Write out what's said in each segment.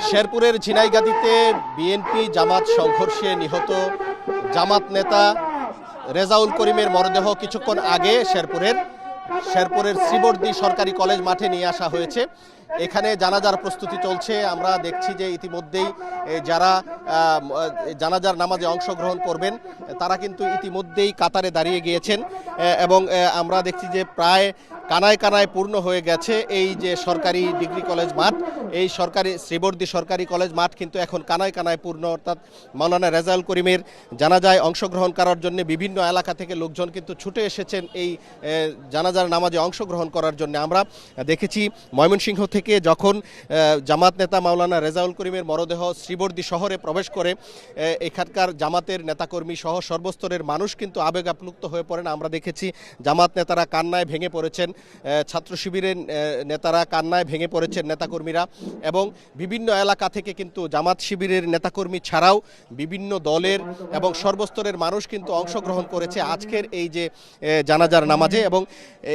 শেরপুরের ঝিনাইগাতীতে বিএনপি জামাত সংঘর্ষে নিহত জামাত নেতা রেজাউল করিমের মরদেহ কিছুক্ষণ আগে শেরপুরের শ্রীবর্দী সরকারি কলেজ মাঠে নিয়ে আসা হয়েছে। এখানে জানাজার প্রস্তুতি চলছে। আমরা দেখছি যে ইতিমধ্যেই যারা জানাজার নামাজে অংশগ্রহণ করবেন তারা কিন্তু ইতিমধ্যেই কাতারে দাঁড়িয়ে গিয়েছেন এবং আমরা দেখছি যে প্রায় কানায় কানায় পূর্ণ হয়ে গেছে এই যে সরকারি ডিগ্রি কলেজ মাঠ, এই শ্রীবর্দী সরকারি কলেজ মাঠ কিন্তু এখন কানায় কানায় পূর্ণ। অর্থাৎ মাওলানা রেজাউল করিমের জানাজায় অংশগ্রহণ করার জন্য বিভিন্ন এলাকা থেকে লোকজন কিন্তু ছুটে এসেছেন এই জানাজার নামাজে অংশগ্রহণ করার জন্য। আমরা দেখেছি ময়মনসিংহ থেকে যখন জামাত নেতা মাওলানা রেজাউল করিমের মরদেহ শ্রীবর্দী শহরে প্রবেশ করে এখানকার জামাতের নেতাকর্মী সহ সর্বস্তরের মানুষ কিন্তু আবেগ আপ্লুত হয়ে পড়েন। আমরা দেখেছি জামাত নেতারা কান্নায় ভেঙে পড়েছেন, ছাত্র শিবিরের নেতারা কান্নায় ভেঙে পড়েছেন, নেতাকর্মীরা, এবং বিভিন্ন এলাকা থেকে কিন্তু জামাত শিবিরের নেতাকর্মী ছাড়াও বিভিন্ন দলের এবং সর্বস্তরের মানুষ কিন্তু অংশগ্রহণ করেছে আজকের এই যে জানাজার নামাজে। এবং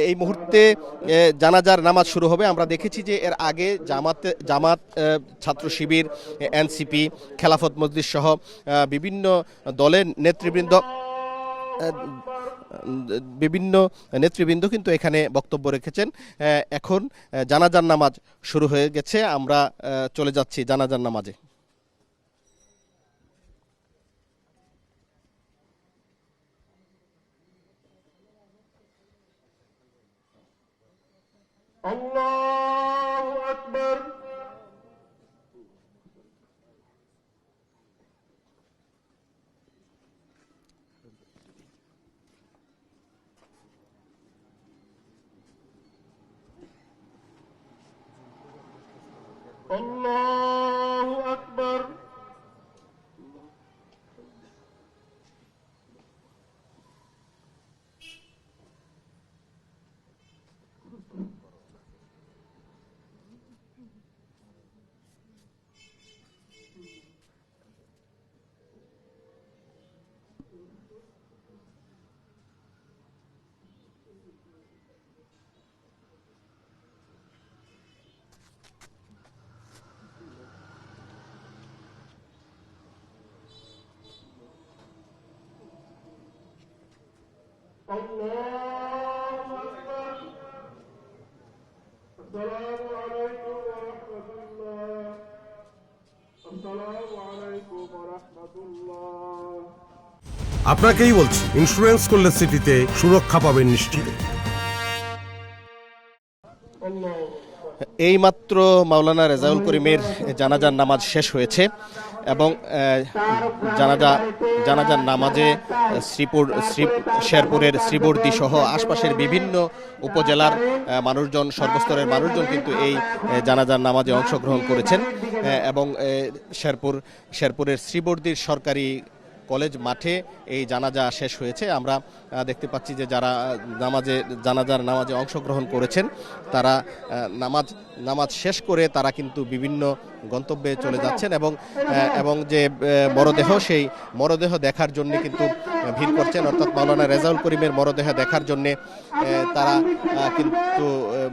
এই মুহূর্তে জানাজার নামাজ শুরু হবে। আমরা দেখেছি যে এর আগে জামাত ছাত্র শিবির, এনসিপি, খেলাফত মজলিস সহ বিভিন্ন দলের নেতৃবৃন্দ কিন্তু এখানে বক্তব্য রেখেছেন। এখন জানাজার নামাজ শুরু হয়ে গেছে। আমরা চলে যাচ্ছি জানাজার নামাজে। আল্লাহু আকবার। আল্লাহু আকবার। الله أكبر. السلام عليكم ورحمة الله. السلام عليكم ورحمة الله. আপনাকেই বলছি, ইন্স্যুরেন্স করলে সিটিতে সুরক্ষা পাবেন নিশ্চিত। এইমাত্র মাওলানা রেজাউল করিমের জানাজার নামাজ শেষ হয়েছে এবং জানাজার নামাজে শেরপুরের শ্রীবর্দী সহ আশপাশের বিভিন্ন উপজেলার মানুষজন, সর্বস্তরের মানুষজন কিন্তু এই জানাজার নামাজে অংশগ্রহণ করেছেন এবং শেরপুরের শ্রীবর্দীর সরকারি কলেজ মাঠে এই জানাজা শেষ হয়েছে। আমরা দেখতে পাচ্ছি যে যারা জানাজার নামাজে অংশগ্রহণ করেছেন তারা নামাজ শেষ করে তারা কিন্তু বিভিন্ন গন্তব্যে চলে যাচ্ছেন এবং যে মরদেহ, সেই মরদেহ দেখার জন্য কিন্তু ভিড় করছেন। অর্থাৎ মাওলানা রেজাউল করিমের মরদেহ দেখার জন্য তারা কিন্তু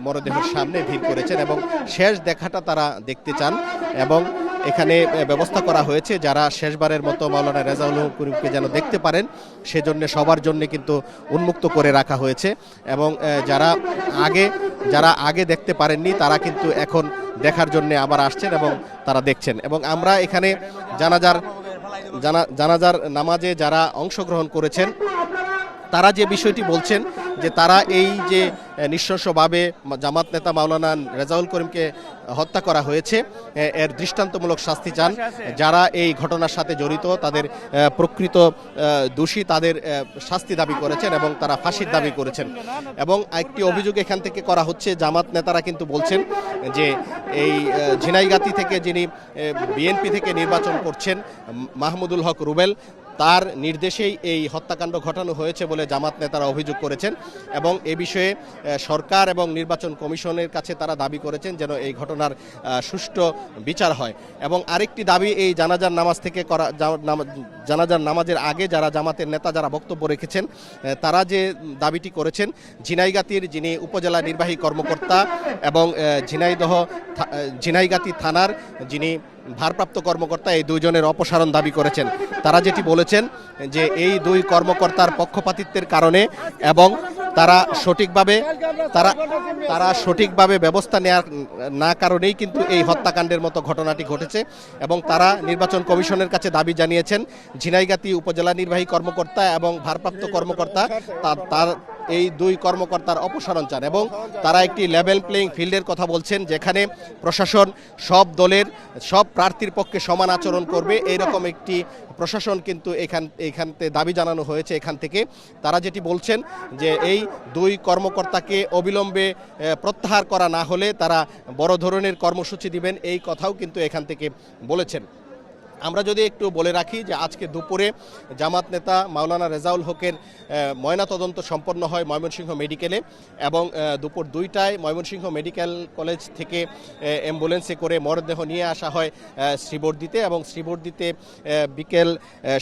মরদেহের সামনে ভিড় করেছেন এবং শেষ দেখাটা তারা দেখতে চান। এবং এখানে ব্যবস্থা করা হয়েছে যারা শেষবারের মতো মাওলানা রেজাউল করিমকে যেন দেখতে পারেন সেজন্য সবার জন্য কিন্তু উন্মুক্ত করে রাখা হয়েছে। এবং যারা আগে দেখতে পারেননি তারা কিন্তু এখন দেখার জন্য আবার আসছেন এবং তারা দেখছেন। এবং আমরা এখানে জানাজার নামাজে যারা অংশগ্রহণ করেছেন তারা যে বিষয়টি বলছেন যে তারা এই যে নৃশংসভাবে জামাত নেতা মাওলানা রেজাউল করিমকে হত্যা করা হয়েছে এর দৃষ্টান্তমূলক শাস্তি চান। যারা এই ঘটনার সাথে জড়িত তাদের প্রকৃত দোষী তাদের শাস্তি দাবি করেছেন এবং তারা ফাঁসির দাবি করেছেন। এবং একটি অভিযোগ এখান থেকে করা হচ্ছে, জামাত নেতারা কিন্তু বলছেন যে এই ঝিনাইগাতী থেকে যিনি বিএনপি থেকে নির্বাচন করছেন মাহমুদুল হক রুবেল, তার নির্দেশেই এই হত্যাকাণ্ড ঘটানো হয়েছে বলে জামাত নেতারা অভিযোগ করেছেন। এবং এ বিষয়ে সরকার এবং নির্বাচন কমিশনের কাছে তারা দাবি করেছেন যেন এই ঘটনার সুষ্ঠু বিচার হয়। এবং আরেকটি দাবি, এই জানাজার নামাজ থেকে জানাজার নামাজের আগে যারা জামাতের নেতা যারা বক্তব্য রেখেছেন তারা যে দাবিটি করেছেন, ঝিনাইগাতীর যিনি উপজেলা নির্বাহী কর্মকর্তা এবং ঝিনাইগাতী থানার যিনি ভারপ্রাপ্ত কর্মকর্তা এই দুইজনের অপসারণ দাবি করেছেন। তারা যেটি বলেছেন যে এই দুই কর্মকর্তার পক্ষপাতিত্বের কারণে এবং তারা সঠিকভাবে ব্যবস্থা নেওয়ার না কারণেই কিন্তু এই হত্যাকাণ্ডের মতো ঘটনাটি ঘটেছে এবং তারা নির্বাচন কমিশনের কাছে দাবি জানিয়েছেন ঝিনাইগাতী উপজেলা নির্বাহী কর্মকর্তা এবং ভারপ্রাপ্ত কর্মকর্তা তার এই দুই কর্মকর্তার অপসারণ চান এবং তারা একটি লেভেল প্লেইং ফিল্ডের কথা বলছেন যেখানে প্রশাসন সব দলের সব প্রার্থীর পক্ষে সমান আচরণ করবে এইরকম একটি প্রশাসন কিন্তু এখানতে দাবি জানানো হয়েছে। এখান থেকে তারা যেটি বলছেন যে এই দুই কর্মকর্তাকে অবিলম্বে প্রত্যাহার করা না হলে তারা বড় ধরনের কর্মসূচি দিবেন এই কথাও কিন্তু এখান থেকে বলেছেন। আমরা যদি একটু বলে রাখি যে আজকে দুপুরে জামাত নেতা মাওলানা রেজাউল হকের ময়নাতদন্ত সম্পন্ন হয় ময়মনসিংহ মেডিকেলে এবং দুপুর 2টায় ময়মনসিংহ মেডিকেল কলেজ থেকে অ্যাম্বুলেন্সে করে মরদেহ নিয়ে আসা হয় শ্রীবর্দীতে এবং শ্রীবর্দীতে বিকেল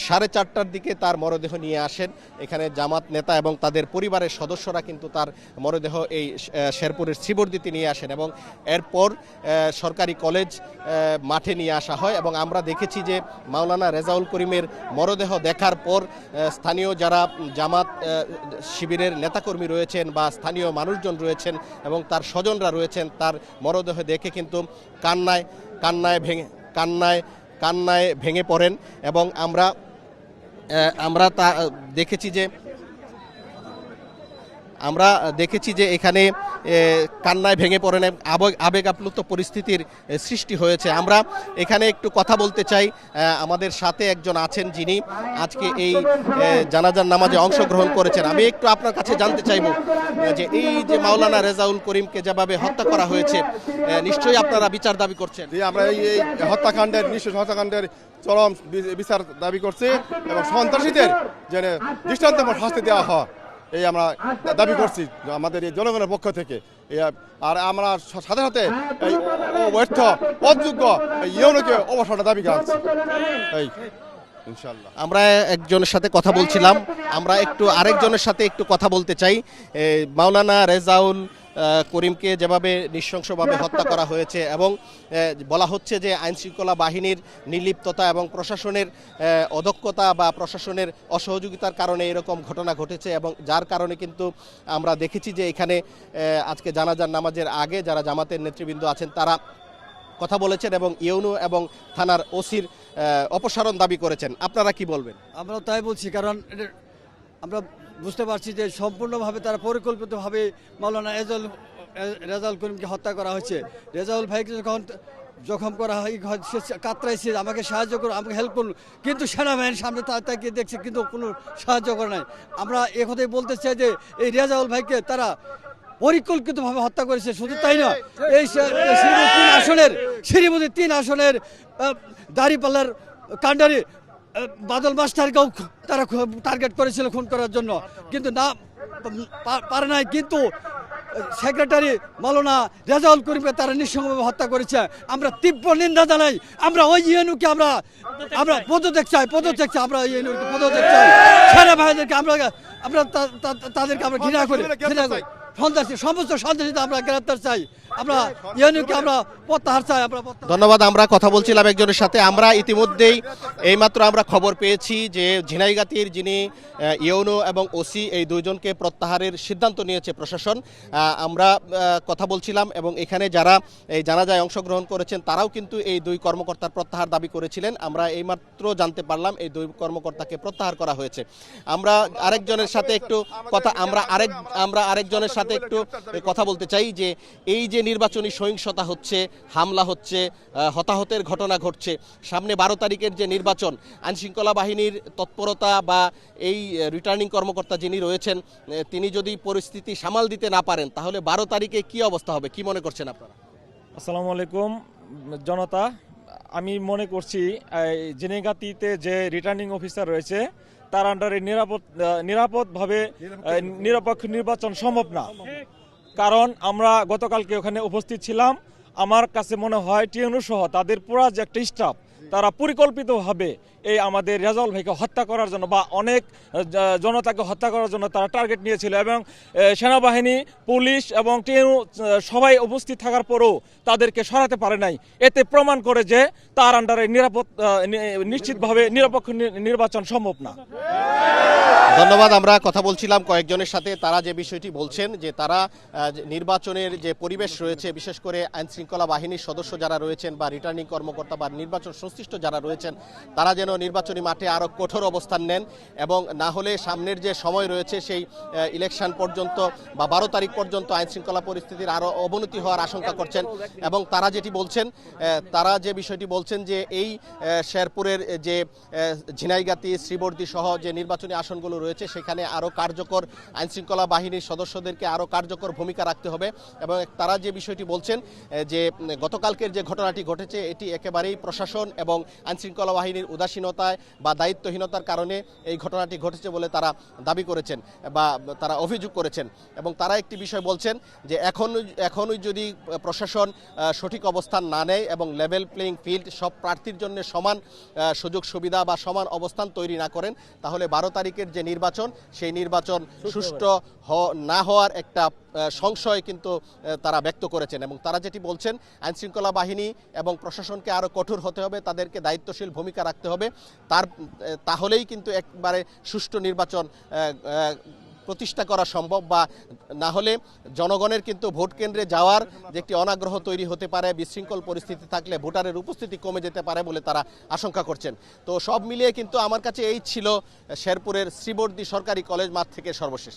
4:30টার দিকে তার মরদেহ নিয়ে আসেন এখানে জামাত নেতা এবং তাদের পরিবারের সদস্যরা কিন্তু তার মরদেহ এই শেরপুরের শ্রীবর্দীতে নিয়ে আসেন এবং এরপর সরকারি কলেজ মাঠে নিয়ে আসা হয় এবং আমরা দেখেছি যে মাওলানা রেজাউল করিমের মরদেহ দেখার পর স্থানীয় যারা জামাত শিবিরের নেতাকর্মী রয়েছেন বা স্থানীয় মানুষজন রয়েছেন এবং তার স্বজনরা রয়েছেন তার মরদেহ দেখে কিন্তু কান্নায় ভেঙে পড়েন এবং আমরা তা দেখেছি যে এখানে কান্নায় ভেঙে পড়েন আবেগ আপ্লুত পরিস্থিতির সৃষ্টি হয়েছে। আমরা এখানে একটু কথা বলতে চাই, আমাদের সাথে একজন আছেন যিনি আজকে এই জানাজার নামাজে অংশগ্রহণ করেছেন। আমি একটু আপনার কাছে জানতে চাইব যে এই যে মাওলানা রেজাউল করিমকে যেভাবে হত্যা করা হয়েছে নিশ্চয়ই আপনারা বিচার দাবি করছেন। আমরা এই হত্যাকাণ্ডের নিঃশেষ হত্যাকাণ্ডের চরম বিচার দাবি করছি এবং সন্ত্রাসীদের যেন দৃষ্টান্তমূলক শাস্তি দেওয়া হয় এই আমরা দাবি করছি আমাদের এই জনগণের পক্ষ থেকে। আর আমরা সাথে সাথে এই অবৈধ অযোগ্য ইউনোকে অবসরের দাবি জানাচ্ছি। এই ইনশাআল্লাহ আমরা একজনের সাথে কথা বলছিলাম, আমরা আরেকজনের সাথে একটু কথা বলতে চাই। মাওলানা রেজাউল করিমকে যেভাবে নৃশংসভাবে হত্যা করা হয়েছে এবং বলা হচ্ছে যে আইনশৃঙ্খলা বাহিনীর নির্লিপ্ততা এবং প্রশাসনের অদক্ষতা বা প্রশাসনের অসহযোগিতার কারণে এরকম ঘটনা ঘটেছে এবং যার কারণে কিন্তু আমরা দেখেছি যে এখানে আজকে জানাজার নামাজের আগে যারা জামাতের নেতৃবৃন্দ আছেন তারা কথা বলেছেন এবং ইউনো এবং থানার ওসির অপসারণ দাবি করেছেন। আপনারা কি বলবেন? আমরা তাই বলছি, কারণ আমরা বুঝতে পারছি যে সম্পূর্ণভাবে তারা পরিকল্পিতভাবে মাওলানা রেজাউল করিমকে হত্যা করা হয়েছে। রেজাউল ভাইকে যখন জখম করা হয় সে কাতরাইছে, আমাকে সাহায্য করুন, আমাকে হেল্প করুন, কিন্তু সেনাবাহিনীর সামনে তাকিয়ে দেখছে কিন্তু কোনো সাহায্য করে নাই। আমরা একথাই বলতে চাই যে এই রেজাউল ভাইকে তারা পরিকল্পিতভাবে হত্যা করেছে। শুধু তাই না, এই শ্রীমতী 3 আসনের দাঁড়িপাল্লার কাণ্ডারি বাদল মাস্টারকেও তারা টার্গেট করেছিল খুন করার জন্য, কিন্তু না পারে নাই। কিন্তু সেক্রেটারি মাওলানা রেজাউল করিমকে তারা নিঃসঙ্গভাবে হত্যা করেছে। আমরা তীব্র নিন্দা জানাই। আমরা ওই ইউনুকে আমরা পদত্যাগ চাই, আমরা ইউনুকে পদত্যাগ চাই। সেনাবাহিনীদেরকে আমরা তাদেরকে আমরা ঘৃণা করি, সমস্ত সন্ত্রাসীদের আমরা গ্রেপ্তার চাই, আমরা ইউনুকে আমরা প্রত্যাহার চাই। ধন্যবাদ। আমরা কথা বলছিলাম একজনের সাথে। আমরা ইতিমধ্যেই এইমাত্র আমরা খবর পেয়েছি যে ঝিনাইগাতীর যিনি ইউনো এবং ওসি এই দুইজনকে প্রত্যাহারের সিদ্ধান্ত নিয়েছে প্রশাসন। আমরা কথা বলছিলাম এবং এখানে যারা এই জানাজায় অংশগ্রহণ করেছেন তারাও কিন্তু এই দুই কর্মকর্তার প্রত্যাহার দাবি করেছিলেন। আমরা এইমাত্র জানতে পারলাম এই দুই কর্মকর্তাকে প্রত্যাহার করা হয়েছে। আমরা আরেকজনের সাথে একটু কথা বলতে চাই যে এই যে নির্বাচনী সহিংসতা হচ্ছে, হামলা হচ্ছে, হতাহতের ঘটনা ঘটছে, সামনে 12 তারিখের যে নির্বাচন, আইনশৃঙ্খলা বাহিনীর তৎপরতা বা এই রিটার্নিং কর্মকর্তা যিনি রয়েছেন তিনি যদি পরিস্থিতি সামাল দিতে না পারেন তাহলে 12 তারিখে কি অবস্থা হবে, কি মনে করছেন আপনারা? আসসালামু আলাইকুম জনতা, আমি মনে করছি ঝিনাইগাতীতে যে রিটার্নিং অফিসার রয়েছে তার আন্ডারে নিরাপদভাবে নিরপেক্ষ নির্বাচন সম্ভব না। কারণ আমরা গতকালকে ওখানে উপস্থিত ছিলাম, আমার কাছে মনে হয় টিএনইউ সহ তাদের পুরা যে একটা স্টাফ তারা পরিকল্পিতভাবে এই আমাদের রেজাউল ভাইকে হত্যা করার জন্য বা অনেক জনতাকে হত্যা করার জন্য তারা টার্গেট নিয়েছিল এবং সেনাবাহিনী, পুলিশ এবং টিএনইউ সবাই উপস্থিত থাকার পরেও তাদেরকে সরাতে পারে নাই। এতে প্রমাণ করে যে তার আন্ডারে নিশ্চিতভাবে নিরপেক্ষ নির্বাচন সম্ভব না। ধন্যবাদ। আমরা কথা বলছিলাম কয়েকজনের সাথে, তারা যে বিষয়টি বলছেন যে তারা নির্বাচনের যে পরিবেশ রয়েছে, বিশেষ করে আইন শৃঙ্খলা বাহিনীর সদস্য যারা রয়েছেন বা রিটার্নিং কর্মকর্তা বা নির্বাচন সংশ্লিষ্ট যারা রয়েছেন, তারা যেন নির্বাচনী মাঠে আরও কঠোর অবস্থান নেন এবং না হলে সামনের যে সময় রয়েছে সেই ইলেকশন পর্যন্ত বা 12 তারিখ পর্যন্ত আইন শৃঙ্খলা পরিস্থিতির আরও অবনতি হওয়ার আশঙ্কা করছেন। এবং তারা যেটি বলছেন, তারা যে বিষয়টি বলছেন যে এই শেরপুরের যে ঝিনাইগাতি, শ্রীবর্দী সহ যে নির্বাচনী আসনগুলো রয়েছে সেখানে আরও কার্যকর আইনশৃঙ্খলা বাহিনীর সদস্যদেরকে আরও কার্যকর ভূমিকা রাখতে হবে। এবং তারা যে বিষয়টি বলছেন যে গতকালকের যে ঘটনাটি ঘটেছে এটি একেবারেই প্রশাসন এবং আইনশৃঙ্খলা বাহিনীর উদাসীনতায় বা দায়িত্বহীনতার কারণে এই ঘটনাটি ঘটেছে বলে তারা দাবি করেছেন বা তারা অভিযোগ করেছেন। এবং তারা একটি বিষয় বলছেন যে এখনই যদি প্রশাসন সঠিক অবস্থান না নেয় এবং লেভেল প্লেইং ফিল্ড সব প্রার্থীর জন্য সমান সুযোগ সুবিধা বা সমান অবস্থান তৈরি না করেন, তাহলে 12 তারিখের যে নির্বাচন সেই নির্বাচন সুষ্ঠু না হওয়ার একটা সংশয় কিন্তু তারা ব্যক্ত করেছেন। এবং তারা যেটি বলছেন আইনশৃঙ্খলা বাহিনী এবং প্রশাসনকে আরও কঠোর হতে হবে, তাদেরকে দায়িত্বশীল ভূমিকা রাখতে হবে, তাহলেই কিন্তু একবারে সুষ্ঠু নির্বাচন প্রতিষ্ঠা করা সম্ভব। বা না হলে জনগণের কিন্তু ভোট কেন্দ্রে যাওয়ার যে একটি অনাগ্রহ তৈরি হতে পারে, বিশৃঙ্খল পরিস্থিতি থাকলে ভোটারের উপস্থিতি কমে যেতে পারে বলে তারা আশঙ্কা করছেন। তো সব মিলিয়ে কিন্তু আমার কাছে এই ছিল শেরপুরের শ্রীবর্দী সরকারি কলেজ মাঠ থেকে সর্বশেষ।